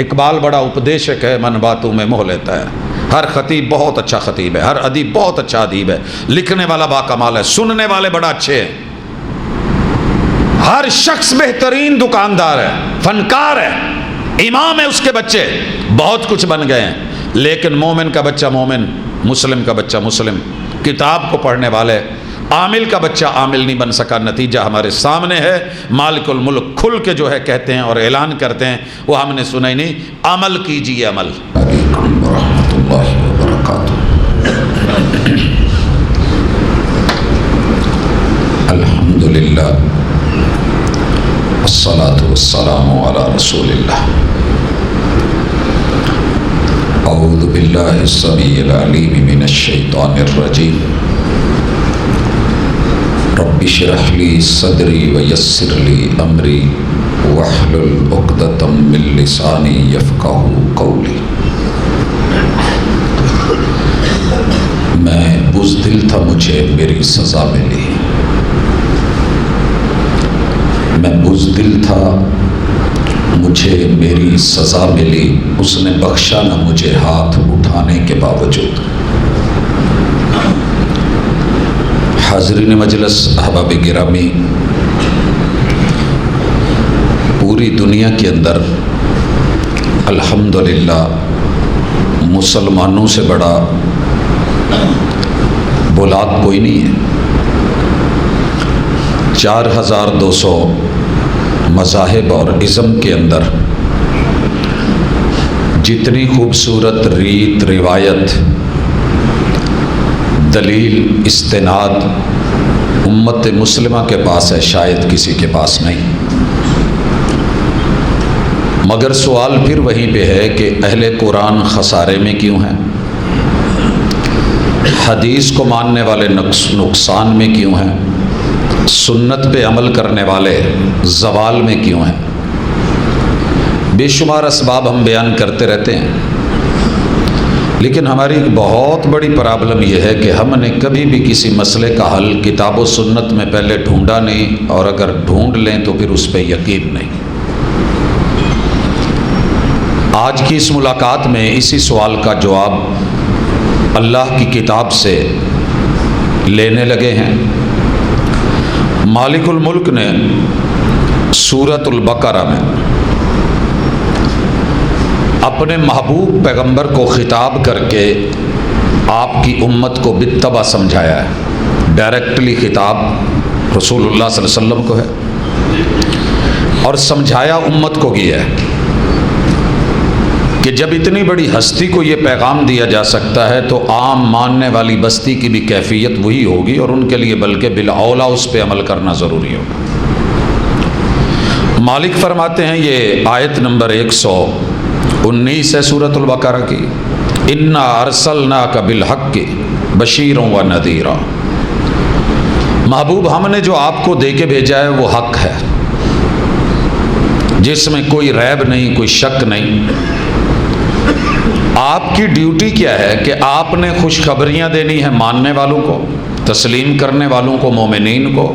اقبال بڑا اپدیشک ہے، من باتوں میں موہ لیتا ہے. ہر خطیب بہت اچھا خطیب ہے، ہر ادیب بہت اچھا ادیب ہے، لکھنے والا باکمال ہے، سننے والے بڑا اچھے ہیں. ہر شخص بہترین دکاندار ہے، فنکار ہے، امام ہے، اس کے بچے بہت کچھ بن گئے ہیں. لیکن مومن کا بچہ مومن، مسلم کا بچہ مسلم، کتاب کو پڑھنے والے، عامل کا بچہ عامل نہیں بن سکا. نتیجہ ہمارے سامنے ہے. مالک الملک کھل کے جو ہے کہتے ہیں اور اعلان کرتے ہیں، وہ ہم نے سنا ہی نہیں. عمل کیجیے، عمل. علیکم ورحمۃ اللہ وبرکاتہ. الحمدللہ والصلاة والسلام علی رسول اللہ. اعوذ باللہ السمیع العلیم من الشیطان الرجیم. رب اشرح لی صدری ویسر لی امری واحلل عقدۃ من لسانی یفقہوا قولی. میں بزدل تھا، مجھے میری سزا ملی. میں بزدل تھا، مجھے میری سزا ملی. اس نے بخشا نہ مجھے ہاتھ اٹھانے کے باوجود. حاضرین مجلس، احباب گرامی، پوری دنیا کے اندر الحمدللہ مسلمانوں سے بڑا بلاد کوئی نہیں ہے. 4200 مذاہب اور ازم کے اندر جتنی خوبصورت ریت، روایت، دلیل، استناد امت مسلمہ کے پاس ہے، شاید کسی کے پاس نہیں. مگر سوال پھر وہیں پہ ہے کہ اہل قرآن خسارے میں کیوں ہیں؟ حدیث کو ماننے والے نقصان میں کیوں ہیں؟ سنت پہ عمل کرنے والے زوال میں کیوں ہیں؟ بے شمار اسباب ہم بیان کرتے رہتے ہیں، لیکن ہماری ایک بہت بڑی پرابلم یہ ہے کہ ہم نے کبھی بھی کسی مسئلے کا حل کتاب و سنت میں پہلے ڈھونڈا نہیں، اور اگر ڈھونڈ لیں تو پھر اس پہ یقین نہیں. آج کی اس ملاقات میں اسی سوال کا جواب اللہ کی کتاب سے لینے لگے ہیں. مالک الملک نے سورۃ البقرہ میں اپنے محبوب پیغمبر کو خطاب کر کے آپ کی امت کو بالطبع سمجھایا ہے. ڈائریکٹلی خطاب رسول اللہ صلی اللہ علیہ وسلم کو ہے، اور سمجھایا امت کو کیا ہے کہ جب اتنی بڑی ہستی کو یہ پیغام دیا جا سکتا ہے تو عام ماننے والی بستی کی بھی کیفیت وہی ہوگی، اور ان کے لیے بلکہ بالاولیٰ اس پہ عمل کرنا ضروری ہوگا. مالک فرماتے ہیں، یہ آیت نمبر 119 ہے سورۃ البقرہ کی. انا ارسلناک بالحق بشیرا و نذیرا. محبوب، ہم نے جو آپ کو دے کے بھیجا ہے وہ حق ہے، جس میں کوئی ریب نہیں، کوئی شک نہیں. آپ کی ڈیوٹی کیا ہے کہ آپ نے خوشخبریاں دینی ہیں ماننے والوں کو، تسلیم کرنے والوں کو، مومنین کو،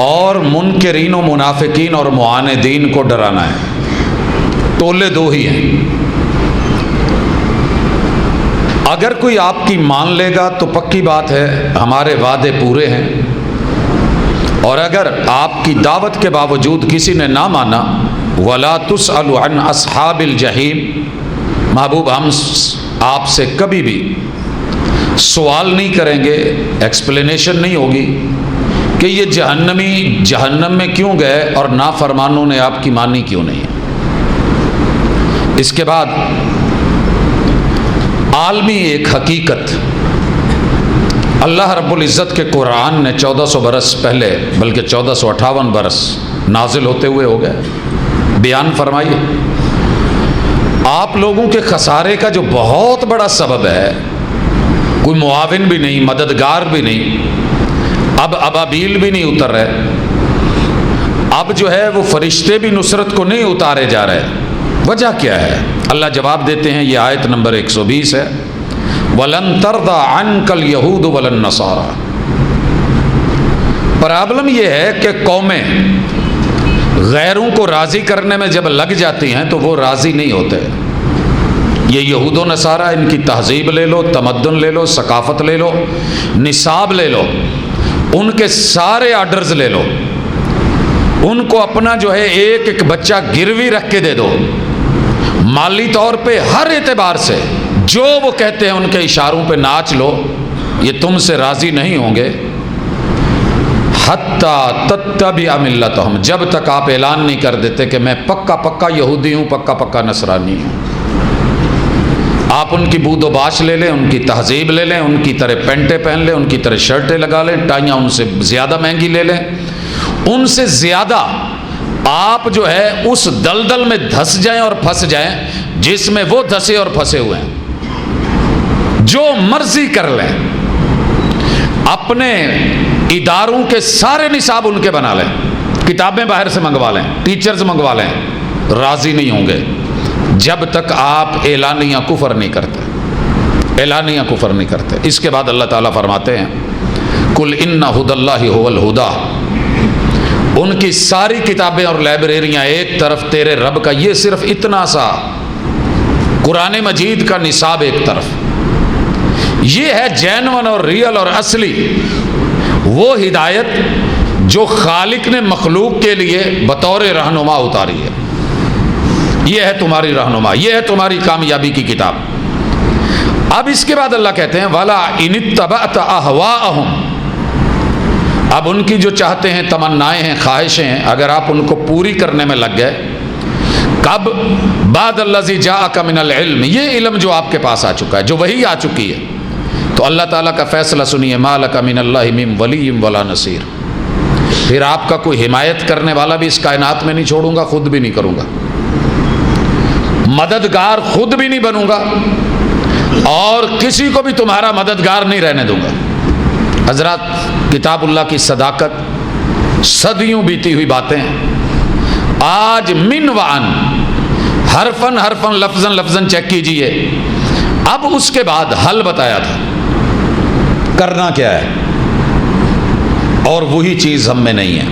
اور منکرین و منافقین اور معاندین کو ڈرانا ہے. ٹولے دو ہی ہیں. اگر کوئی آپ کی مان لے گا تو پکی بات ہے ہمارے وعدے پورے ہیں، اور اگر آپ کی دعوت کے باوجود کسی نے نہ مانا، وَلَا تُسْأَلُ عَنْ أَصْحَابِ الْجَحِيمِ، محبوب ہم آپ سے کبھی بھی سوال نہیں کریں گے، ایکسپلینیشن نہیں ہوگی کہ یہ جہنمی جہنم میں کیوں گئے اور نافرمانوں نے آپ کی مانی کیوں نہیں. اس کے بعد عالمی ایک حقیقت اللہ رب العزت کے قرآن نے 1400 برس پہلے، بلکہ 1458 برس نازل ہوتے ہوئے ہو گئے، بیان فرمائیے. آپ لوگوں کے خسارے کا جو بہت بڑا سبب ہے، کوئی معاون بھی نہیں، مددگار بھی نہیں، اب ابابیل بھی نہیں اتر رہے، اب جو ہے وہ فرشتے بھی نصرت کو نہیں اتارے جا رہے. وجہ کیا ہے؟ اللہ جواب دیتے ہیں، یہ آیت نمبر 120 ہے. وَلَن تَرْضَىٰ عَنْكَ الْيَهُودُ وَلَا النَّصَارَىٰ. پرابلم یہ ہے کہ قومیں غیروں کو راضی کرنے میں جب لگ جاتی ہیں تو وہ راضی نہیں ہوتے. یہ یہود و نصارہ، ان کی تہذیب لے لو، تمدن لے لو، ثقافت لے لو، نصاب لے لو، ان کے سارے آرڈرز لے لو، ان کو اپنا جو ہے ایک ایک بچہ گروی رکھ کے دے دو، مالی طور پہ ہر اعتبار سے جو وہ کہتے ہیں ان کے اشاروں پہ ناچ لو، یہ تم سے راضی نہیں ہوں گے. حتی تتبع ملتہم، جب تک آپ اعلان نہیں کر دیتے کہ میں پکا پکا یہودی ہوں، پکا پکا نصرانی ہوں. آپ ان کی بود و باش لے لیں، ان کی تہذیب لے لیں، ان کی طرح پینٹیں پہن لیں، ان کی طرح شرٹیں لگا لیں، ٹائیاں ان سے زیادہ مہنگی لے لیں، ان سے زیادہ آپ جو ہے اس دلدل میں دھس جائیں اور پھنس جائیں جس میں وہ دھسے اور پھنسے ہوئے ہیں. جو مرضی کر لیں، اپنے اداروں کے سارے نصاب ان کے بنا لیں، کتابیں باہر سے منگوا لیں، ٹیچرز منگوا لیں، راضی نہیں ہوں گے جب تک آپ اعلانیہ کفر نہیں کرتے، اعلانیہ کفر نہیں کرتے. اس کے بعد اللہ تعالیٰ فرماتے ہیں قل ان ھدی اللہ ھو الھدی، ان کی ساری کتابیں اور لائبریریاں ایک طرف، تیرے رب کا یہ صرف اتنا سا قرآن مجید کا نصاب ایک طرف، یہ ہے جینون اور ریئل اور اصلی وہ ہدایت جو خالق نے مخلوق کے لیے بطور رہنما اتاری ہے. یہ ہے تمہاری رہنما، یہ ہے تمہاری کامیابی کی کتاب. اب اس کے بعد اللہ کہتے ہیں وَلَا إِنِ اتَّبَعْتَ أَهْوَاءَهُمْ، اب ان کی جو چاہتے ہیں، تمنائیں ہیں، خواہشیں ہیں، اگر آپ ان کو پوری کرنے میں لگ گئے، کب؟ بعد الذی جاءک من العلم، یہ علم جو آپ کے پاس آ چکا ہے، جو وحی آ چکی ہے، تو اللہ تعالیٰ کا فیصلہ سنیے ما لک من اللہ من ولی ولا نصیر، پھر آپ کا کوئی حمایت کرنے والا بھی اس کائنات میں نہیں چھوڑوں گا، خود بھی نہیں کروں گا، مددگار خود بھی نہیں بنوں گا، اور کسی کو بھی تمہارا مددگار نہیں رہنے دوں گا. حضرات، کتاب اللہ کی صداقت، صدیوں بیتی ہوئی باتیں آج من وعن، حرفن حرفن، لفظن لفظن چیک کیجئے. اب اس کے بعد حل بتایا تھا، کرنا کیا ہے، اور وہی چیز ہم میں نہیں ہے.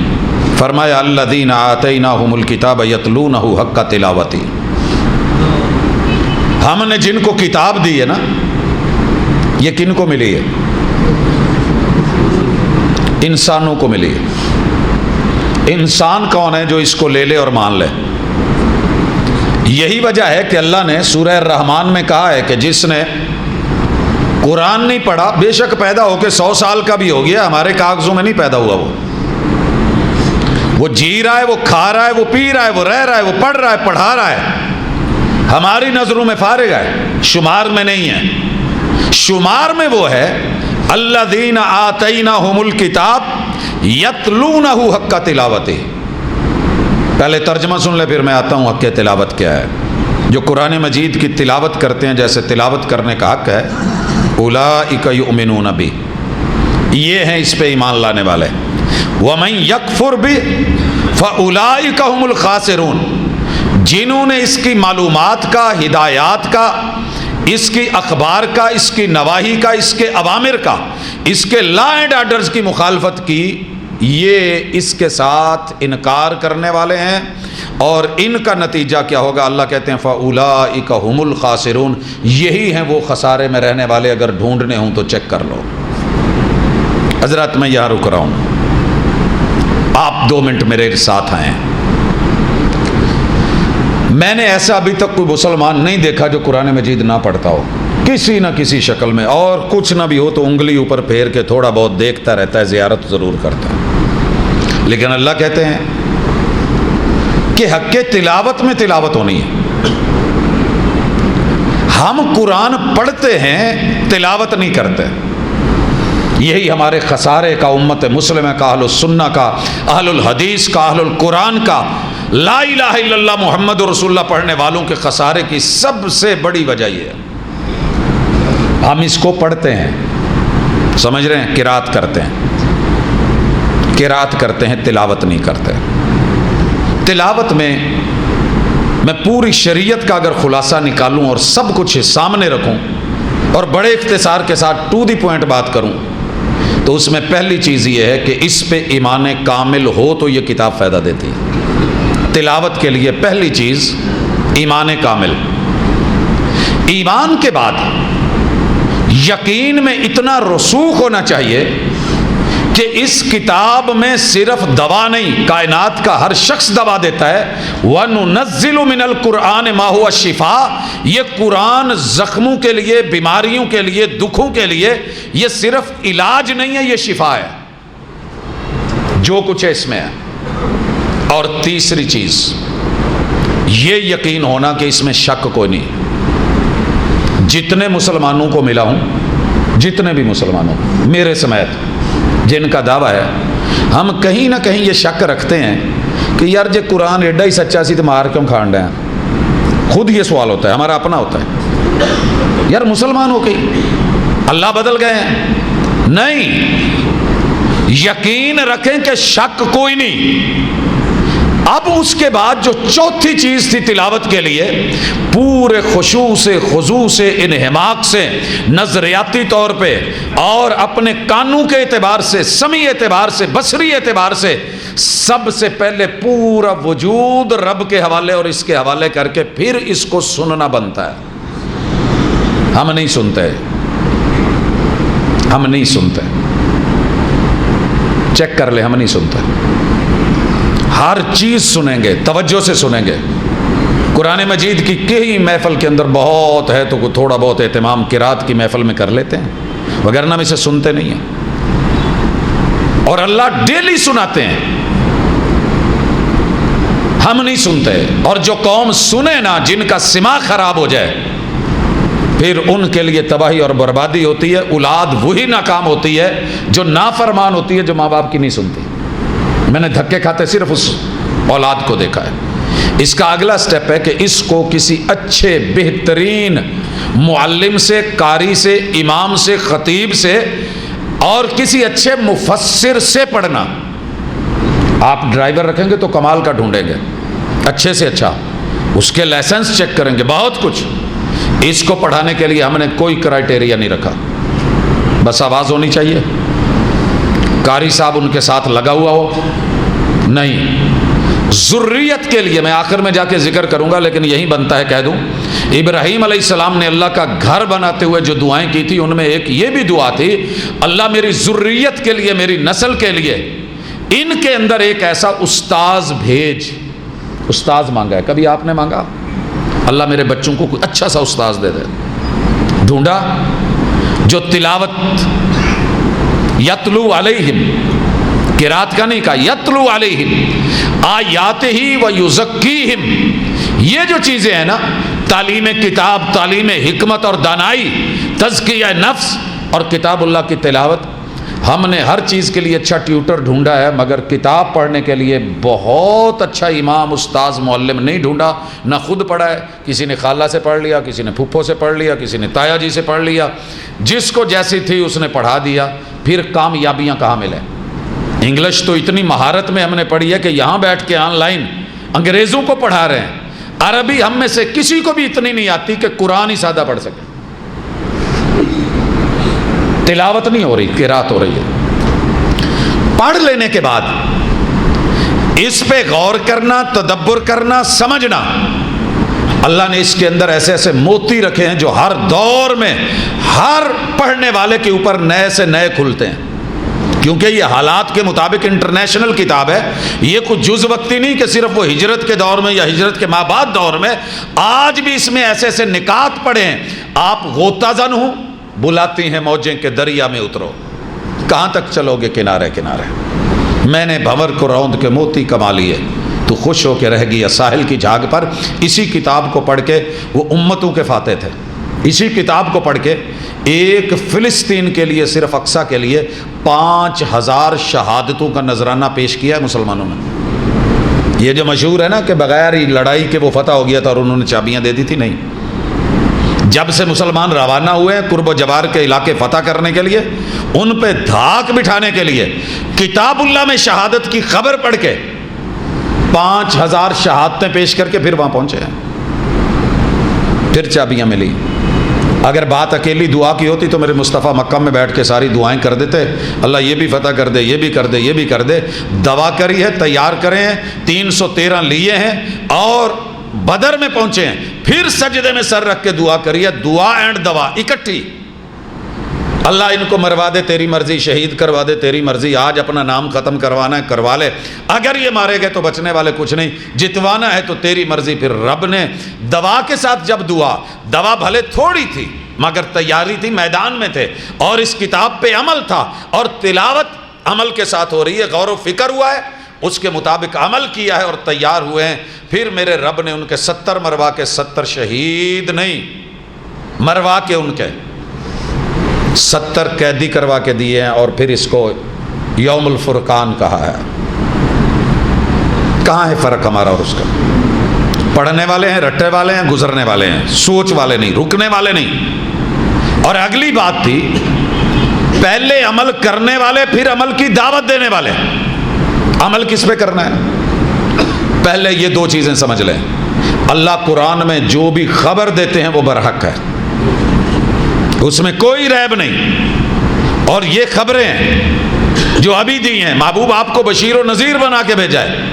فرمایا الذین آتیناہم الکتاب یتلونہ حق تلاوتہ، ہم نے جن کو کتاب دی ہے نا، یہ کن کو ملی ہے؟ انسانوں کو ملی ہے. انسان کون ہے جو اس کو لے لے اور مان لے؟ یہی وجہ ہے کہ اللہ نے سورہ الرحمن میں کہا ہے کہ جس نے قرآن نہیں پڑھا، بے شک پیدا ہو کے 100 سال کا بھی ہو گیا، ہمارے کاغذوں میں نہیں پیدا ہوا، وہ جی رہا ہے، وہ کھا رہا ہے، وہ پی رہا ہے، وہ رہ رہا ہے، وہ پڑھ رہا ہے، پڑھا رہا ہے، ہماری نظروں میں فارغ ہے، شمار میں نہیں ہے. شمار میں وہ ہے الذین آتیناہم الکتاب یتلونہ حق تلاوتہ. پہلے ترجمہ سن لے، پھر میں آتا ہوں حق تلاوت کیا ہے. جو قرآن مجید کی تلاوت کرتے ہیں، جیسے تلاوت کرنے کا حق ہے، اولئک یؤمنون بہ، یہ ہیں اس پہ ایمان لانے والے. ومن یکفر بہ فاولئک ھم الخاسرون، جنہوں نے اس کی معلومات کا، ہدایات کا، اس کی اخبار کا، اس کی نواہی کا، اس کے اوامر کا، اس کے لا اینڈ آرڈرز کی مخالفت کی، یہ اس کے ساتھ انکار کرنے والے ہیں. اور ان کا نتیجہ کیا ہوگا؟ اللہ کہتے ہیں فَأُولَئِكَ هُمُ الْخَاسِرُونَ، یہی ہیں وہ خسارے میں رہنے والے. اگر ڈھونڈنے ہوں تو چیک کر لو. حضرات، میں یہاں رک رہا ہوں، آپ 2 منٹ میرے ساتھ آئیں. میں نے ایسا ابھی تک کوئی مسلمان نہیں دیکھا جو قرآن مجید نہ پڑھتا ہو، کسی نہ کسی شکل میں، اور کچھ نہ بھی ہو تو انگلی اوپر پھیر کے تھوڑا بہت دیکھتا رہتا ہے، زیارت ضرور کرتا ہے. لیکن اللہ کہتے ہیں کہ حق تلاوت میں تلاوت ہونی ہے. ہم قرآن پڑھتے ہیں، تلاوت نہیں کرتے. یہی ہمارے خسارے کا، امت مسلمہ کا، اہل السنہ کا، اہل الحدیث کا، اہل القرآن کا، لا الہ الا اللہ محمد رسول اللہ پڑھنے والوں کے خسارے کی سب سے بڑی وجہ یہ ہے. ہم اس کو پڑھتے ہیں، سمجھ رہے ہیں، قرات کرتے ہیں، قرات کرتے ہیں، تلاوت نہیں کرتے. تلاوت میں پوری شریعت کا اگر خلاصہ نکالوں اور سب کچھ سامنے رکھوں اور بڑے اختصار کے ساتھ ٹو دی پوائنٹ بات کروں تو اس میں پہلی چیز یہ ہے کہ اس پہ ایمان کامل ہو تو یہ کتاب فائدہ دیتی ہے. تلاوت کے لیے پہلی چیز ایمان کامل. ایمان کے بعد یقین میں اتنا رسوخ ہونا چاہیے کہ اس کتاب میں صرف دوا نہیں، کائنات کا ہر شخص دوا دیتا ہے. وَنُنَزِّلُ مِنَ الْقُرْآنِ مَا هُوَ شِفَاء، یہ قرآن زخموں کے لیے، بیماریوں کے لیے، دکھوں کے لیے یہ صرف علاج نہیں ہے، یہ شفا ہے. جو کچھ ہے اس میں ہے. اور تیسری چیز یہ یقین ہونا کہ اس میں شک کوئی نہیں. جتنے مسلمانوں کو ملا ہوں، جتنے بھی مسلمانوں میرے سمیت جن کا دعویٰ ہے، ہم کہیں نہ کہیں یہ شک رکھتے ہیں کہ یار جے قرآن ایڈا ہی سچا سی تو مار کیوں کھان رہے ہیں. خود یہ سوال ہوتا ہے، ہمارا اپنا ہوتا ہے، یار مسلمان ہو گئی اللہ بدل گئے ہیں. نہیں، یقین رکھیں کہ شک کوئی نہیں. اب اس کے بعد جو چوتھی چیز تھی تلاوت کے لیے، پورے خشوع سے، خضوع سے، انہماک سے، نظریاتی طور پہ اور اپنے کانوں کے اعتبار سے، سمعی اعتبار سے، بصری اعتبار سے، سب سے پہلے پورا وجود رب کے حوالے اور اس کے حوالے کر کے پھر اس کو سننا بنتا ہے. ہم نہیں سنتے، ہم نہیں سنتے. چیک کر لیں، ہم نہیں سنتے. ہر چیز سنیں گے، توجہ سے سنیں گے. قرآن مجید کی کئی محفل کے اندر بہت ہے تو تھوڑا بہت اہتمام قرات کی محفل میں کر لیتے ہیں، وگرنہ ہم اسے سنتے نہیں ہیں. اور اللہ ڈیلی سناتے ہیں، ہم نہیں سنتے. اور جو قوم سنے نا، جن کا سماع خراب ہو جائے، پھر ان کے لیے تباہی اور بربادی ہوتی ہے. اولاد وہی ناکام ہوتی ہے جو نافرمان ہوتی ہے، جو ماں باپ کی نہیں سنتی. میں نے دھکے کھاتے صرف اس اولاد کو دیکھا ہے. اس کا اگلا سٹیپ ہے کہ اس کو کسی اچھے بہترین معلم سے، قاری سے، امام سے، خطیب سے اور کسی اچھے مفسر سے پڑھنا. آپ ڈرائیور رکھیں گے تو کمال کا ڈھونڈیں گے، اچھے سے اچھا، اس کے لائسنس چیک کریں گے، بہت کچھ. اس کو پڑھانے کے لیے ہم نے کوئی کرائٹیریا نہیں رکھا، بس آواز ہونی چاہیے، قاری صاحب ان کے ساتھ لگا ہوا ہو. نہیں، ذریت کے لیے میں آخر میں جا کے ذکر کروں گا، لیکن یہی بنتا ہے کہہ دوں. ابراہیم علیہ السلام نے اللہ کا گھر بناتے ہوئے جو دعائیں کی تھی، ان میں ایک یہ بھی دعا تھی، اللہ میری ذریت کے لیے، میری نسل کے لیے ان کے اندر ایک ایسا استاذ بھیج. استاذ مانگا ہے، کبھی آپ نے مانگا اللہ میرے بچوں کو کوئی اچھا سا استاذ دے دے؟ ڈھونڈا جو تلاوت یتلو علیہم، قرات کا نہیں کہا، یتلو علیہم آیات ہی و یزکیہم. یہ جو چیزیں ہیں نا، تعلیم کتاب، تعلیم حکمت اور دانائی، تزکیہ نفس اور کتاب اللہ کی تلاوت. ہم نے ہر چیز کے لیے اچھا ٹیوٹر ڈھونڈا ہے، مگر کتاب پڑھنے کے لیے بہت اچھا امام، استاذ، معلم نہیں ڈھونڈا. نہ خود پڑھا ہے، کسی نے خالہ سے پڑھ لیا، کسی نے پھپھو سے پڑھ لیا، کسی نے تایا جی سے پڑھ لیا. جس کو جیسی تھی اس نے پڑھا دیا. پھر کامیابیاں کہاں ملے؟ انگلش تو اتنی مہارت میں ہم نے پڑھی ہے کہ یہاں بیٹھ کے آن لائن انگریزوں کو پڑھا رہے ہیں. عربی ہم میں سے کسی کو بھی اتنی نہیں آتی کہ قرآن ہی سادہ پڑھ سکے. تلاوت نہیں ہو رہی، قرات ہو رہی ہے. پڑھ لینے کے بعد اس پہ غور کرنا، تدبر کرنا، سمجھنا. اللہ نے اس کے اندر ایسے ایسے موتی رکھے ہیں جو ہر دور میں ہر پڑھنے والے کے اوپر نئے سے نئے کھلتے ہیں، کیونکہ یہ حالات کے مطابق انٹرنیشنل کتاب ہے. یہ کچھ جز وقتی نہیں کہ صرف وہ ہجرت کے دور میں یا ہجرت کے ماں بعد دور میں. آج بھی اس میں ایسے ایسے نکات پڑے ہیں. آپ غوطہ زن ہوں، بلاتی ہیں موجیں کہ دریا میں اترو، کہاں تک چلو گے کنارے کنارے. میں نے بھنور کو روند کے موتی کما لیے، تو خوش ہو کے رہ گیا ساحل کی جھاگ پر. اسی کتاب کو پڑھ کے وہ امتوں کے فاتح تھے. اسی کتاب کو پڑھ کے ایک فلسطین کے لیے، صرف اقصیٰ کے لیے 5000 شہادتوں کا نذرانہ پیش کیا ہے مسلمانوں نے. یہ جو مشہور ہے نا کہ بغیر ہی لڑائی کے وہ فتح ہو گیا تھا اور انہوں نے چابیاں دے دی تھی، نہیں. جب سے مسلمان روانہ ہوئے قرب و جوار کے علاقے فتح کرنے کے لیے، ان پہ دھاک بٹھانے کے لیے کتاب اللہ میں شہادت کی خبر پڑھ کے 5000 شہادتیں پیش کر کے پھر وہاں پہنچے ہیں. پھر چابیاں ملی. اگر بات اکیلی دعا کی ہوتی تو میرے مصطفیٰ مکہ میں بیٹھ کے ساری دعائیں کر دیتے، اللہ یہ بھی فتح کر دے، یہ بھی کر دے، یہ بھی کر دے۔ دوا کری ہے، تیار کرے ہیں، 313 لیے ہیں اور بدر میں پہنچے ہیں، پھر سجدے میں سر رکھ کے دعا کری ہے، دعا اینڈ دوا اکٹھی۔ اللہ ان کو مروا دے تیری مرضی، شہید کروا دے تیری مرضی، آج اپنا نام ختم کروانا ہے کروا لے، اگر یہ مارے گئے تو بچنے والے کچھ نہیں، جتوانا ہے تو تیری مرضی۔ پھر رب نے دوا کے ساتھ جب دوا بھلے تھوڑی تھی مگر تیاری تھی، میدان میں تھے اور اس کتاب پہ عمل تھا اور تلاوت عمل کے ساتھ ہو رہی ہے، غور و فکر ہوا ہے، اس کے مطابق عمل کیا ہے اور تیار ہوئے ہیں۔ پھر میرے رب نے ان کے 70 مروا کے 70 شہید نہیں، مروا کے ان کے 70 قیدی کروا کے دیے ہیں، اور پھر اس کو یوم الفرقان کہا ہے۔ کہاں ہے فرق ہمارا اور اس کا؟ پڑھنے والے ہیں، رٹے والے ہیں، گزرنے والے ہیں، سوچ والے نہیں، رکنے والے نہیں۔ اور اگلی بات تھی، پہلے عمل کرنے والے، پھر عمل کی دعوت دینے والے۔ عمل کس پہ کرنا ہے؟ پہلے یہ 2 چیزیں سمجھ لیں، اللہ قرآن میں جو بھی خبر دیتے ہیں وہ برحق ہے، اس میں کوئی ریب نہیں، اور یہ خبریں جو ابھی دی ہیں، محبوب آپ کو بشیر و نذیر بنا کے بھیجا ہے،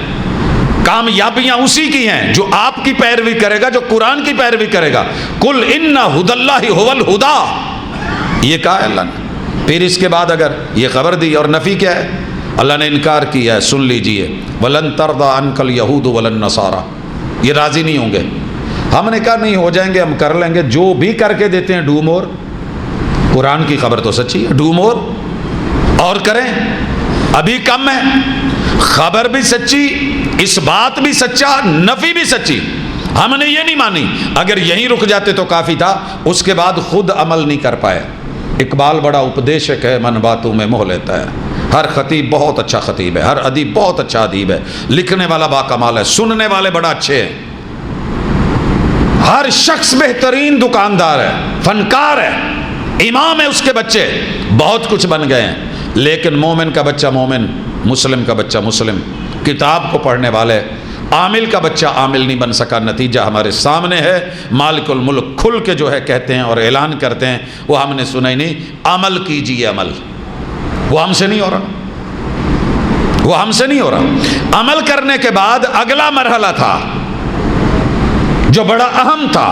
کامیابیاں اسی کی ہیں جو آپ کی پیروی کرے گا، جو قرآن کی پیروی کرے گا۔ قل ان ھدی اللہ ھو الھدی، یہ کہا ہے اللہ نے۔ پھر اس کے بعد اگر یہ خبر دی، اور نفی کیا ہے؟ اللہ نے انکار کیا ہے، سن لیجئے، ولن ترضی عنک الیہود ولا النصارى، یہ راضی نہیں ہوں گے۔ ہم نے کہا نہیں، ہو جائیں گے، ہم کر لیں گے، جو بھی کر کے دیتے ہیں ڈو مور۔ قرآن کی خبر تو سچی ہے، ڈو مور، اور کریں، ابھی کم ہے، خبر بھی سچی، اس بات بھی سچا، نفی بھی سچی، ہم نے یہ نہیں مانی۔ اگر یہیں رک جاتے تو کافی تھا، اس کے بعد خود عمل نہیں کر پائے۔ اقبال بڑا اپدیشک ہے، من باتوں میں موہ لیتا ہے۔ ہر خطیب بہت اچھا خطیب ہے، ہر ادیب بہت اچھا ادیب ہے، لکھنے والا باکمال ہے، سننے والے بڑا اچھے ہیں، ہر شخص بہترین دکاندار ہے، فنکار ہے، امام ہے، اس کے بچے بہت کچھ بن گئے ہیں، لیکن مومن کا بچہ مومن، مسلم کا بچہ مسلم، کتاب کو پڑھنے والے، عامل کا بچہ عامل نہیں بن سکا۔ نتیجہ ہمارے سامنے ہے، مالک الملک کھل کے جو ہے کہتے ہیں اور اعلان کرتے ہیں، وہ ہم نے سنا ہی نہیں، عمل کیجئے عمل، وہ ہم سے نہیں ہو رہا، وہ ہم سے نہیں ہو رہا۔ عمل کرنے کے بعد اگلا مرحلہ تھا جو بڑا اہم تھا،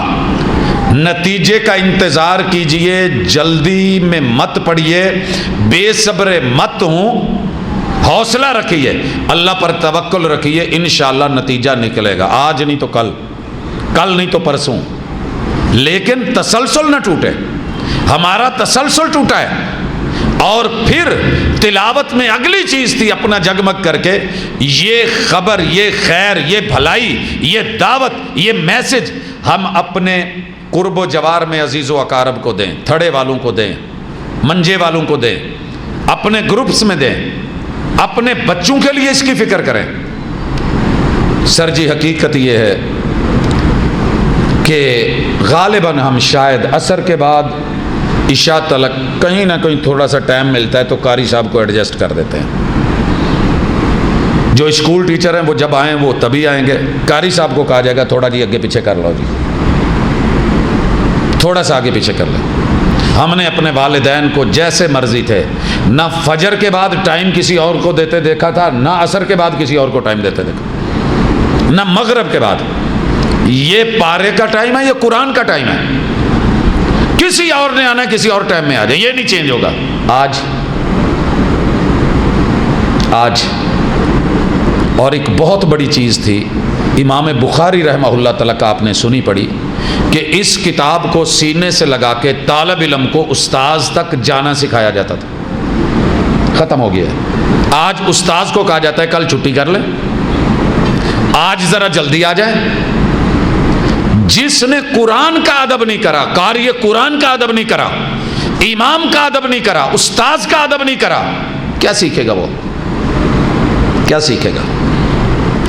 نتیجے کا انتظار کیجئے، جلدی میں مت پڑیے، بے صبر مت ہوں، حوصلہ رکھیے، اللہ پر توکل رکھیے، انشاءاللہ نتیجہ نکلے گا، آج نہیں تو کل، کل نہیں تو پرسوں، لیکن تسلسل نہ ٹوٹے۔ ہمارا تسلسل ٹوٹا ہے۔ اور پھر تلاوت میں اگلی چیز تھی، اپنا جگمگ کر کے یہ خبر، یہ خیر، یہ بھلائی، یہ دعوت، یہ میسج ہم اپنے قرب و جوار میں عزیز و اقارب کو دیں، تھڑے والوں کو دیں، منجے والوں کو دیں، اپنے گروپس میں دیں، اپنے بچوں کے لیے اس کی فکر کریں۔ سر جی حقیقت یہ ہے کہ غالباً ہم شاید عصر کے بعد عشاء تلک کہیں نہ کہیں تھوڑا سا ٹائم ملتا ہے تو قاری صاحب کو ایڈجسٹ کر دیتے ہیں۔ جو اسکول ٹیچر ہیں وہ جب آئیں وہ تبھی آئیں گے، قاری صاحب کو کہا جائے گا تھوڑا جی آگے پیچھے کر لو جی، تھوڑا سا آگے پیچھے کر لیں۔ ہم نے اپنے والدین کو جیسے مرضی تھے، نہ فجر کے بعد ٹائم کسی اور کو دیتے دیکھا تھا، نہ عصر کے بعد کسی اور کو ٹائم دیتے دیکھا، نہ مغرب کے بعد۔ یہ پارے کا ٹائم ہے، یہ قرآن کا ٹائم ہے، کسی اور نے آنا ہے کسی اور ٹائم میں آ جائے، یہ نہیں چینج ہوگا۔ آج اور ایک بہت بڑی چیز تھی، امام بخاری رحمہ اللہ تعالیٰ کا آپ نے سنی پڑھی کہ اس کتاب کو سینے سے لگا کے طالب علم کو استاذ تک جانا سکھایا جاتا تھا، ختم ہو گیا ہے۔ آج استاذ کو کہا جاتا ہے کل چھٹی کر لیں، آج ذرا جلدی آ جائیں۔ جس نے قرآن کا ادب نہیں کرا، قاری قرآن کا ادب نہیں کرا، امام کا ادب نہیں کرا، استاذ کا ادب نہیں کرا، کیا سیکھے گا وہ؟ کیا سیکھے گا؟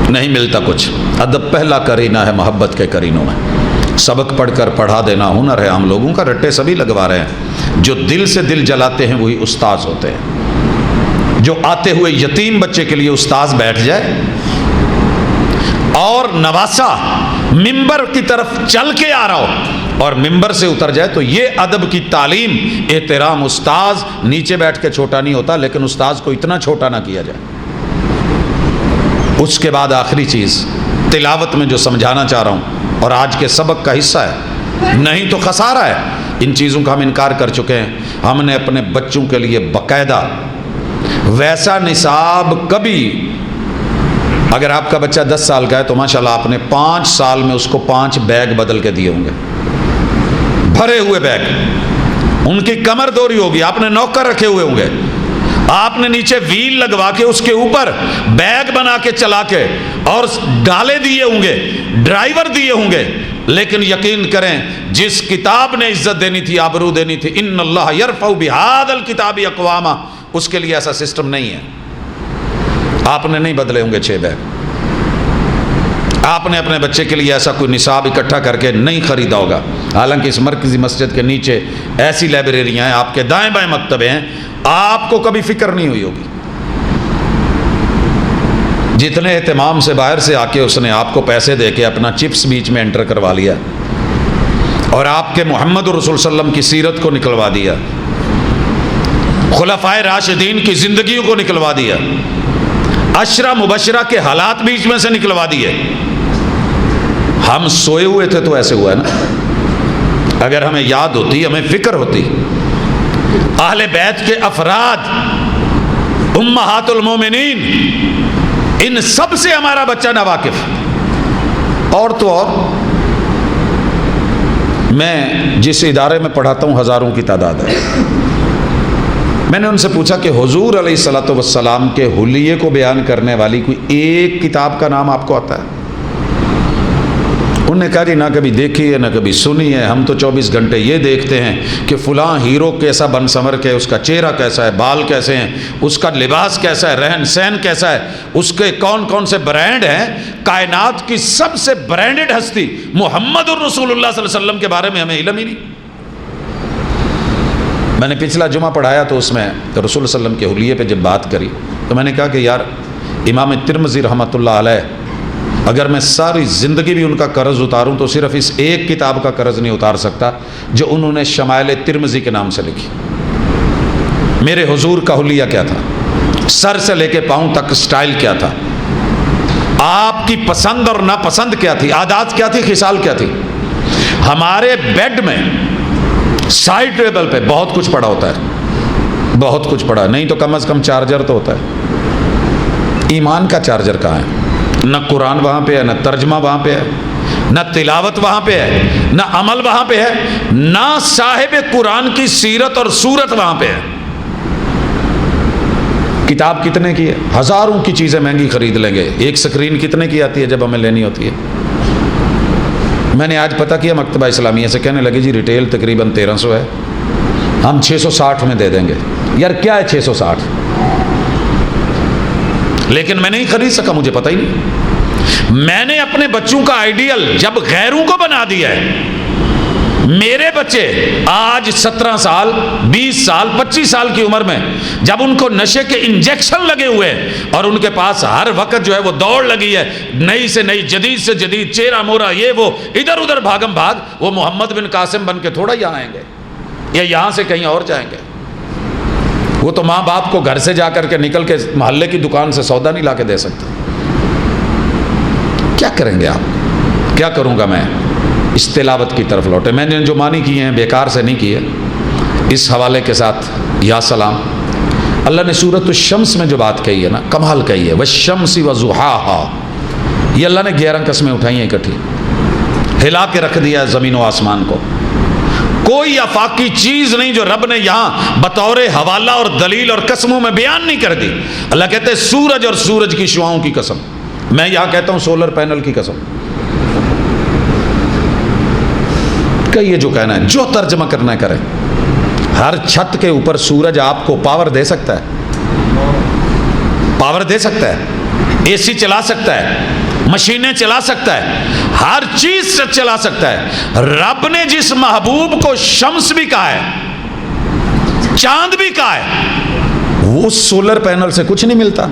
نہیں ملتا کچھ۔ ادب پہلا کرینہ ہے محبت کے کرینوں میں۔ سبق پڑھ کر پڑھا دینا ہنر ہے ہم لوگوں کا، رٹے سبھی لگوا رہے ہیں۔ جو دل سے دل جلاتے ہیں وہی استاذ ہوتے ہیں۔ جو آتے ہوئے یتیم بچے کے لیے استاذ بیٹھ جائے اور نواسا ممبر کی طرف چل کے آ رہا ہو اور ممبر سے اتر جائے تو یہ ادب کی تعلیم، احترام. استاذ نیچے بیٹھ کے چھوٹا نہیں ہوتا، لیکن استاذ کو اتنا چھوٹا نہ کیا جائے. اس کے بعد آخری چیز تلاوت میں جو سمجھانا چاہ رہا ہوں اور آج کے سبق کا حصہ ہے، نہیں تو خسارہ ہے. ان چیزوں کا ہم انکار کر چکے ہیں. ہم نے اپنے بچوں کے لیے باقاعدہ ویسا نصاب کبھی، اگر آپ کا بچہ 10 سال کا ہے تو ماشاءاللہ آپ نے 5 سال میں اس کو 5 بیگ بدل کے دیے ہوں گے، بھرے ہوئے بیگ. ان کی کمر دوری ہوگی، آپ نے نوکر رکھے ہوئے ہوں گے، آپ نے نیچے ویل لگوا کے اس کے اوپر بیگ بنا کے چلا کے اور ڈالے دیے ہوں گے، ڈرائیور دیے ہوں گے. لیکن یقین کریں جس کتاب نے عزت دینی تھی، آبرو دینی تھی، ان اللہ یرفع بہذا الکتاب اقواما، اس کے لیے ایسا سسٹم نہیں ہے. آپ نے نہیں بدلے ہوں گے 6 بیگ. آپ نے اپنے بچے کے لیے ایسا کوئی نصاب اکٹھا کر کے نہیں خریدا ہوگا. حالانکہ اس مرکزی مسجد کے نیچے ایسی لائبریریاں ہیں، آپ کے دائیں بائیں مکتبے ہیں، آپ کو کبھی فکر نہیں ہوئی ہوگی. جتنے اہتمام سے باہر سے آ کے اس نے آپ کو پیسے دے کے اپنا چپس بیچ میں انٹر کروا لیا اور آپ کے محمد رسول صلی اللہ علیہ وسلم کی سیرت کو نکلوا دیا، خلفائے راشدین کی زندگیوں کو نکلوا دیا، عشرہ مبشرہ کے حالات بیچ میں سے نکلوا دیے. ہم سوئے ہوئے تھے تو ایسے ہوا ہے نا. اگر ہمیں یاد ہوتی، ہمیں فکر ہوتی، اہل بیت کے افراد، امہات المومنین، ان سب سے ہمارا بچہ ناواقف. اور تو اور میں جس ادارے میں پڑھاتا ہوں ہزاروں کی تعداد ہے. میں نے ان سے پوچھا کہ حضور علیہ الصلوۃ والسلام کے حلیے کو بیان کرنے والی کوئی ایک کتاب کا نام آپ کو آتا ہے؟ انہوں نے کہا جی نہ کبھی دیکھی ہے نہ کبھی سنی ہے. ہم تو 24 گھنٹے یہ دیکھتے ہیں کہ فلاں ہیرو کیسا بن سنور کے، اس کا چہرہ کیسا ہے، بال کیسے ہیں، اس کا لباس کیسا ہے، رہن سہن کیسا ہے، اس کے کون کون سے برانڈ ہیں. کائنات کی سب سے برانڈڈ ہستی محمد الرسول اللہ صلی اللہ علیہ وسلم کے بارے میں ہمیں علم ہی نہیں. میں نے پچھلا جمعہ پڑھایا تو اس میں رسول صلی اللہ علیہ وسلم کے حلیے پہ جب بات کری تو میں نے کہا کہ یار امام ترمذی رحمۃ اللہ علیہ، اگر میں ساری زندگی بھی ان کا قرض اتاروں تو صرف اس ایک کتاب کا قرض نہیں اتار سکتا جو انہوں نے شمائل ترمذی کے نام سے لکھی. میرے حضور کا حلیہ کیا تھا، سر سے لے کے پاؤں تک سٹائل کیا تھا، آپ کی پسند اور ناپسند کیا تھی، عادات کیا تھی، خصال کیا تھی. ہمارے بیڈ میں سائڈ ٹیبل پہ بہت کچھ پڑا ہوتا ہے، بہت کچھ پڑا، نہیں تو کم از کم چارجر تو ہوتا ہے. ایمان کا چارجر کہاں ہے؟ نہ قرآن وہاں پہ ہے، نہ ترجمہ وہاں پہ ہے، نہ تلاوت وہاں پہ ہے، نہ عمل وہاں پہ ہے، نہ صاحب قرآن کی سیرت اور صورت وہاں پہ ہے. کتاب کتنے کی ہے؟ ہزاروں کی چیزیں مہنگی خرید لیں گے. ایک سکرین کتنے کی آتی ہے جب ہمیں لینی ہوتی ہے؟ میں نے آج پتہ کیا مکتبہ اسلامیہ سے، کہنے لگے جی ریٹیل تقریباً 1300 ہے، ہم 660 میں دے دیں گے. یار کیا ہے 660؟ لیکن میں نہیں خرید سکا، مجھے پتہ ہی نہیں. میں نے اپنے بچوں کا آئیڈیل جب غیروں کو بنا دیا ہے. میرے بچے آج 17 سال 20 سال 25 سال کی عمر میں جب ان کو نشے کے انجیکشن لگے ہوئے اور ان کے پاس ہر وقت جو ہے وہ دوڑ لگی ہے، نئی سے نئی، جدید سے جدید، چہرہ مورا، یہ وہ، ادھر ادھر بھاگم بھاگ، وہ محمد بن قاسم بن کے تھوڑا یہاں آئیں گے یا یہاں سے کہیں اور جائیں گے. وہ تو ماں باپ کو گھر سے جا کر کے نکل کے محلے کی دکان سے سودا نہیں لا کے دے سکتے. کیا کریں گے آپ؟ کیا کروں گا میں؟ اس تلاوت کی طرف لوٹے. میں نے جو معنی کیے ہیں بیکار سے نہیں کیے. اس حوالے کے ساتھ یا سلام، اللہ نے سورۃ الشمس میں جو بات کہی ہے نا، کمال کہی ہے، والشمس وضحاها. یہ اللہ نے 11 قسمیں اٹھائی ہیں اکٹھی، ہلا کے رکھ دیا زمین و آسمان کو. کوئی آفاقی چیز نہیں جو رب نے یہاں بطور حوالہ اور دلیل اور قسموں میں بیان نہیں کر دی. اللہ کہتے ہیں سورج اور سورج کی شعاؤں کی قسم. میں یہاں کہتا ہوں سولر پینل کی قسم. کہیے جو کہنا ہے، جو ترجمہ کرنا ہے کریں. ہر چھت کے اوپر سورج آپ کو پاور دے سکتا ہے، پاور دے سکتا ہے، اے سی چلا سکتا ہے، مشینیں چلا سکتا ہے، ہر چیز سے چلا سکتا ہے. رب نے جس محبوب کو شمس بھی کہا ہے، چاند بھی کہا ہے، وہ سولر پینل سے کچھ نہیں ملتا،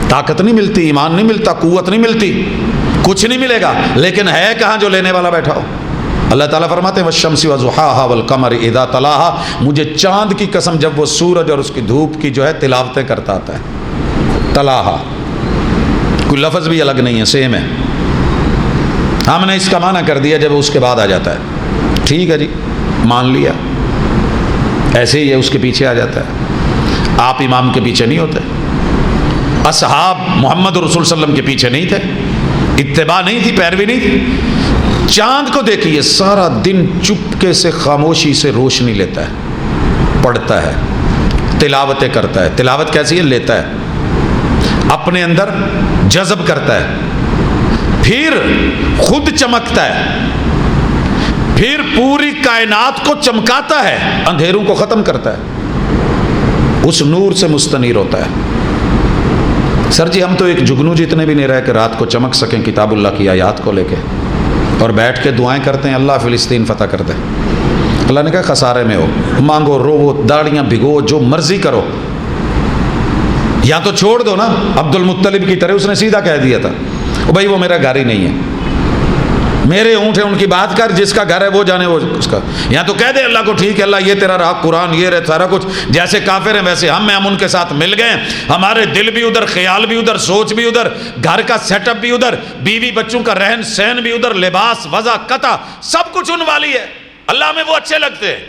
طاقت نہیں ملتی، ایمان نہیں ملتا، قوت نہیں ملتی. کچھ نہیں ملے گا، لیکن ہے کہاں جو لینے والا بیٹھا ہو؟ اللہ تعالیٰ فرماتے ہیں والشمس وضحاها والقمر اذا تلاها، مجھے چاند کی قسم جب وہ سورج اور اس کی دھوپ کی جو ہے تلاوتیں کرتا آتا ہے، تلاہا کوئی لفظ بھی الگ نہیں ہے، سیم ہے، ہم نے اس کا معنی کر دیا جب اس کے بعد آ جاتا ہے، ٹھیک ہے جی مان لیا، ایسے ہی ہے اس کے پیچھے آ جاتا ہے۔ آپ امام کے پیچھے نہیں ہوتے، اصحاب محمد رسول صلی اللہ علیہ وسلم کے پیچھے نہیں تھے، اتباع نہیں تھی، پیروی نہیں تھی۔ چاند کو دیکھیے سارا دن چپکے سے خاموشی سے روشنی لیتا ہے، پڑھتا ہے، تلاوتیں کرتا ہے۔ تلاوت کیسی ہے؟ لیتا ہے، اپنے اندر جذب کرتا ہے، پھر خود چمکتا ہے، پھر پوری کائنات کو چمکاتا ہے، اندھیروں کو ختم کرتا ہے، اس نور سے مستنیر ہوتا ہے۔ سر جی ہم تو ایک جگنو جتنے بھی نہیں رہے کہ رات کو چمک سکیں کتاب اللہ کی آیات کو لے کے، اور بیٹھ کے دعائیں کرتے ہیں اللہ فلسطین فتح کر دے۔ اللہ نے کہا خسارے میں ہو، مانگو روو داڑیاں بھگو جو مرضی کرو، یا تو چھوڑ دو نا۔ عبد المطلب کی طرح اس نے سیدھا کہہ دیا تھا بھائی وہ میرا گھر ہی نہیں ہے، میرے اونٹ ہیں ان کی بات کر، جس کا گھر ہے وہ جانے وہ اس کا، یا تو کہہ دے اللہ کو ٹھیک ہے اللہ یہ تیرا رہا قرآن یہ رہے سارا کچھ، جیسے کافر ہیں ویسے ہم ان کے ساتھ مل گئے، ہمارے دل بھی ادھر، خیال بھی ادھر، سوچ بھی ادھر، گھر کا سیٹ اپ بھی ادھر، بیوی بچوں کا رہن سہن بھی ادھر، لباس وضع قطع سب کچھ ان والی ہے، اللہ میں وہ اچھے لگتے ہیں،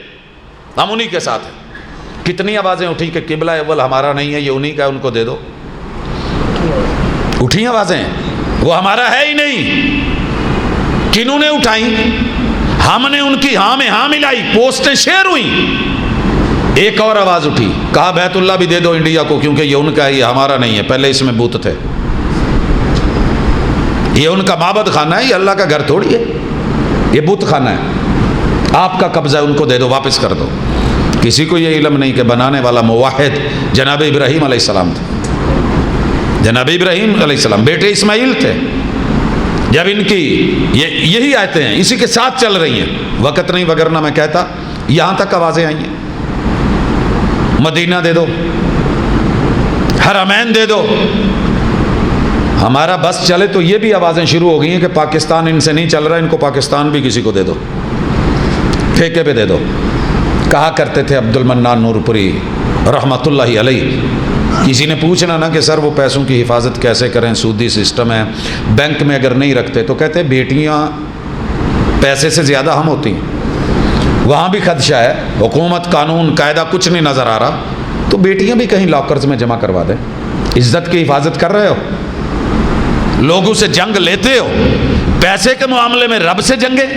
ہم انہی کے ساتھ ہیں۔ کتنی آوازیں اٹھی کہ قبلہ اول ہمارا نہیں ہے، یہ انہی کا ہے، ان کو دے دو، اٹھی آوازیں، وہ ہمارا ہے ہی نہیں۔ کنہوں نے اٹھائیں؟ ہم نے ان کی ہاں میں ہاں ملائی، پوسٹیں شیئر ہوئیں۔ ایک اور آواز اٹھی، کہا بیت اللہ بھی دے دو انڈیا کو، کیونکہ یہ ان کا ہے، یہ ہمارا نہیں ہے، پہلے اس میں بت تھے، یہ ان کا معبد خانہ ہے، یہ اللہ کا گھر تھوڑی ہے، یہ بت خانہ ہے، آپ کا قبضہ ہے، ان کو دے دو، واپس کر دو۔ کسی کو یہ علم نہیں کہ بنانے والا موحد جناب ابراہیم علیہ السلام تھے، جناب ابراہیم علیہ السلام بیٹے اسماعیل تھے۔ جب ان کی یہی آیتیں ہیں اسی کے ساتھ چل رہی ہیں، وقت نہیں وگرنہ میں کہتا یہاں تک آوازیں آئی ہیں، مدینہ دے دو، حرمین دے دو، ہمارا بس چلے تو یہ بھی آوازیں شروع ہو گئی ہیں کہ پاکستان ان سے نہیں چل رہا، ان کو پاکستان بھی کسی کو دے دو، ٹھیکے پہ دے دو۔ کہا کرتے تھے عبد المنان نور پوری رحمۃ اللہ علیہ، کسی نے پوچھنا نا کہ سر وہ پیسوں کی حفاظت کیسے کریں، سودی سسٹم ہے، بینک میں اگر نہیں رکھتے تو کہتے بیٹیاں پیسے سے زیادہ اہم ہوتی ہیں، وہاں بھی خدشہ ہے، حکومت قانون قاعدہ کچھ نہیں نظر آ رہا، تو بیٹیاں بھی کہیں لاکرز میں جمع کروا دیں، عزت کی حفاظت کر رہے ہو، لوگوں سے جنگ لیتے ہو، پیسے کے معاملے میں رب سے جنگیں۔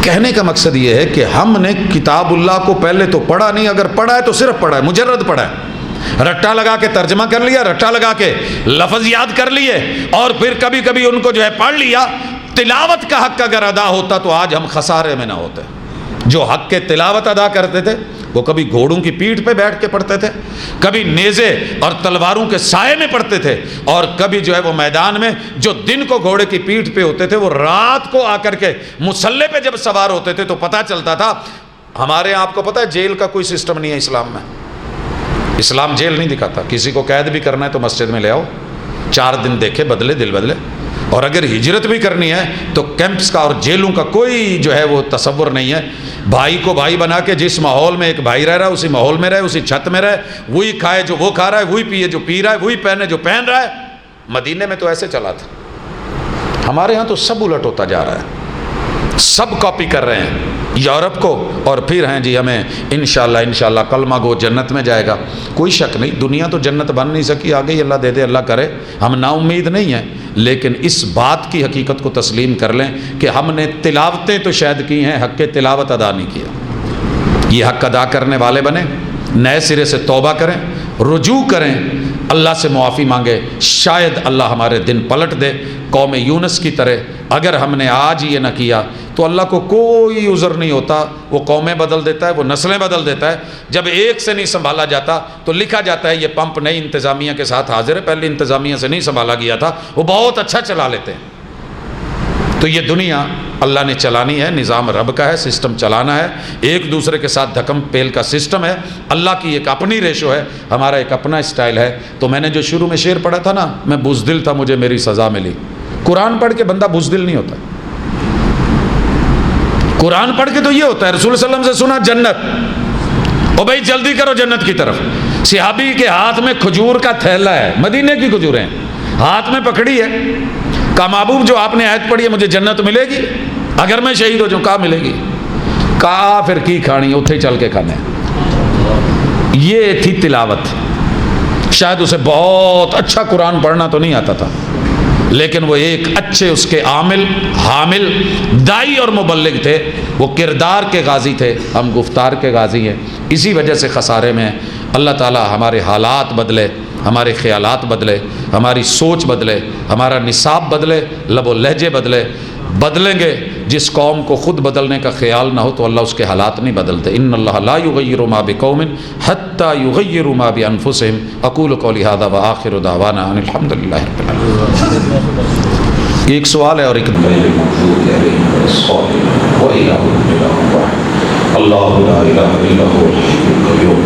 کہنے کا مقصد یہ ہے کہ ہم نے کتاب اللہ کو پہلے تو پڑھا نہیں، اگر پڑھا ہے تو صرف پڑھا ہے، مجرد پڑھا ہے، رٹا لگا کے ترجمہ کر لیا، رٹا لگا کے لفظ یاد کر لیے، اور پھر کبھی کبھی ان کو جو ہے پڑھ لیا۔ تلاوت کا حق اگر ادا ہوتا تو آج ہم خسارے میں نہ ہوتے۔ جو حق کے تلاوت ادا کرتے تھے وہ کبھی گھوڑوں کی پیٹھ پہ بیٹھ کے پڑھتے تھے، کبھی نیزے اور تلواروں کے سائے میں پڑھتے تھے، اور کبھی جو ہے وہ میدان میں، جو دن کو گھوڑے کی پیٹھ پہ ہوتے تھے وہ رات کو آ کر کے مسلح پہ جب سوار ہوتے تھے تو پتہ چلتا تھا۔ ہمارے آپ کو پتہ ہے جیل کا کوئی سسٹم نہیں ہے اسلام میں، اسلام جیل نہیں دکھاتا، کسی کو قید بھی کرنا ہے تو مسجد میں لے آؤ، 4 دن دیکھے بدلے دل بدلے، اور اگر ہجرت بھی کرنی ہے تو کیمپس کا اور جیلوں کا کوئی جو ہے وہ تصور نہیں ہے۔ بھائی کو بھائی بنا کے جس ماحول میں ایک بھائی رہ رہا ہے اسی ماحول میں رہے، اسی چھت میں رہے، وہی کھائے جو وہ کھا رہا ہے، وہی پیے جو پی رہا ہے، وہی پہنے جو پہن رہا ہے۔ مدینے میں تو ایسے چلا تھا، ہمارے ہاں تو سب الٹ ہوتا جا رہا ہے، سب کاپی کر رہے ہیں یورپ کو، اور پھر ہیں جی ہمیں انشاءاللہ کلمہ گو جنت میں جائے گا۔ کوئی شک نہیں، دنیا تو جنت بن نہیں سکی، آگے ہی اللہ دے دے، اللہ کرے، ہم نا امید نہیں ہیں، لیکن اس بات کی حقیقت کو تسلیم کر لیں کہ ہم نے تلاوتیں تو شاید کی ہیں، حق تلاوت ادا نہیں کیا۔ یہ حق ادا کرنے والے بنیں، نئے سرے سے توبہ کریں، رجوع کریں، اللہ سے معافی مانگے، شاید اللہ ہمارے دن پلٹ دے۔ قوم یونس کی طرح اگر ہم نے آج یہ نہ کیا تو اللہ کو کوئی عذر نہیں ہوتا، وہ قومیں بدل دیتا ہے، وہ نسلیں بدل دیتا ہے۔ جب ایک سے نہیں سنبھالا جاتا تو لکھا جاتا ہے یہ پمپ نئی انتظامیہ کے ساتھ حاضر ہے، پہلی انتظامیہ سے نہیں سنبھالا گیا تھا، وہ بہت اچھا چلا لیتے ہیں۔ تو یہ دنیا اللہ نے چلانی ہے، نظام رب کا ہے، سسٹم چلانا ہے، ایک دوسرے کے ساتھ دھکم پیل کا سسٹم ہے، اللہ کی ایک اپنی ریشو ہے، ہمارا ایک اپنا اسٹائل ہے۔ تو میں نے جو شروع میں شعر پڑھا تھا نا، میں بزدل تھا مجھے میری سزا ملی، قرآن پڑھ کے بندہ بزدل نہیں ہوتا. قرآن پڑھ کے تو یہ ہوتا ہے. رسول صلی اللہ علیہ وسلم سے سنا جنت، او بھائی جلدی کرو جنت کی طرف. صحابی کے ہاتھ میں کھجور کا تھیلا ہے، مدینے کی کھجوریں ہاتھ میں پکڑی ہے. کہا محبوب جو آپ نے آیت پڑھی ہے مجھے جنت ملے گی اگر میں شہید ہو جاؤں؟ کہا ملے گی. کہا پھر کی کھانی اتھے ہی چل کے کھانے. یہ تھی تلاوت. شاید اسے بہت اچھا قرآن پڑھنا تو نہیں آتا تھا، لیکن وہ ایک اچھے اس کے عامل، حامل، دائی اور مبلغ تھے. وہ کردار کے غازی تھے، ہم گفتار کے غازی ہیں. اسی وجہ سے خسارے میں ہیں. اللہ تعالی ہمارے حالات بدلے، ہمارے خیالات بدلے، ہماری سوچ بدلے، ہمارا نصاب بدلے، لب و لہجے بدلے. بدلیں گے. جس قوم کو خود بدلنے کا خیال نہ ہو تو اللہ اس کے حالات نہیں بدلتے. ان اللہ لا یغیر ما بقوم حتی یغیروا ما بانفسہم. اقول قولی ھذا وآخر دعوانا ان الحمد للہ رب العالمین. ایک سوال ہے اور ایک اللہ لا الہ الا هو الحی القیوم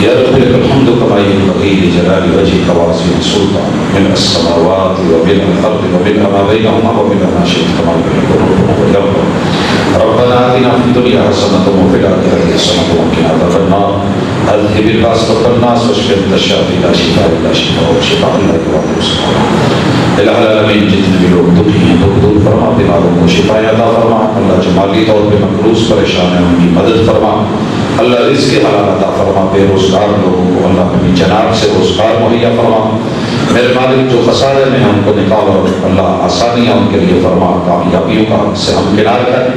یا رب لک الحمد کما ینبغی لجلال وجهک وعظیم سلطانک ملء السماوات وملء الارض وملء ما بینهما وملء ما شئت کما تحب ربنا ویرضى. ربنا آتنا فی الدنیا حسنۃ وفی الآخرۃ حسنۃ وقنا عذاب النار. اذهب الباس والناس واشف انت الشافی لا شفاء الا شفاؤک شفاء لا یغادر سقما. الہ العالمین جتنے بھی لوگ دکھی ہیں دکھ دور فرما، بیماروں کو شفا عطا فرما. اللہ جو مالی طور پہ مقروض پریشان ہیں ان کی مدد فرما. اللہ رزق حلال عطا فرما. بے روزگار لوگوں کو اللہ اپنی جناب سے روزگار مہیا فرما. میرے مالک جو خسارے میں ہیں ان کو نکال اور اللہ آسانیاں ان کے لیے فرما. کامیابیوں کا سے ہم کنار کریں.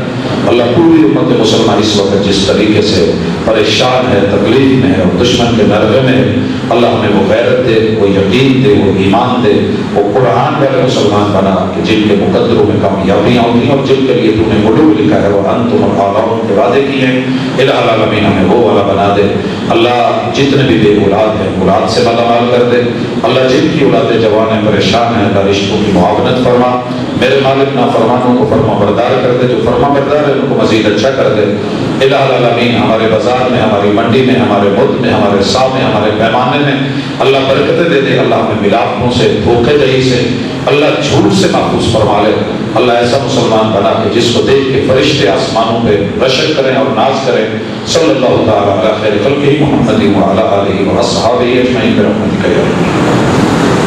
اللہ پوری امت مسلمان اس وقت جس طریقے سے پریشان ہے، تکلیف میں ہے اور دشمن کے نرغے میں ہے، اللہ ہمیں وہ غیرت دے، وہ یقین دے، وہ ایمان دے، وہ قرآن والے مسلمان بنا کہ جن کے مقدروں میں کامیابیاں ہوتی ہیں اور جن کے لیے تو نے علو لکھا ہے وہ انتم الاعلون کے وعدے کیے ہیں. الہ العالمین ہمیں وہ والا بنا دے. اللہ جتنے بھی بے اولاد ہیں اولاد سے مالا مال کر دے. اللہ جن کی اولادیں جوان ہیں پریشان ہیں اللہ رشتوں کی معاونت فرما. میرے مالک نافرمانوں کو فرما بردار کر دے، جو فرما بردار ہے ان کو مزید اچھا کر دے. الہ العالمین ہمارے بازار میں، ہماری منڈی میں، ہمارے ملک میں، ہمارے ساتھ میں، ہمارے پیمانے میں اللہ برکتیں دے دے. اللہ ہمیں ملاوٹوں سے، دھوکے دہی سے، اللہ جھوٹ سے محفوظ فرما لے. اللہ ایسا مسلمان بنا کہ جس کو دیکھ کے فرشتے آسمانوں پہ رشک کریں اور ناز کریں. صلی اللہ تعالی علی خیر خلقہ محمد وعلی آلہ واصحابہ اجمعین برحمتک یا رب.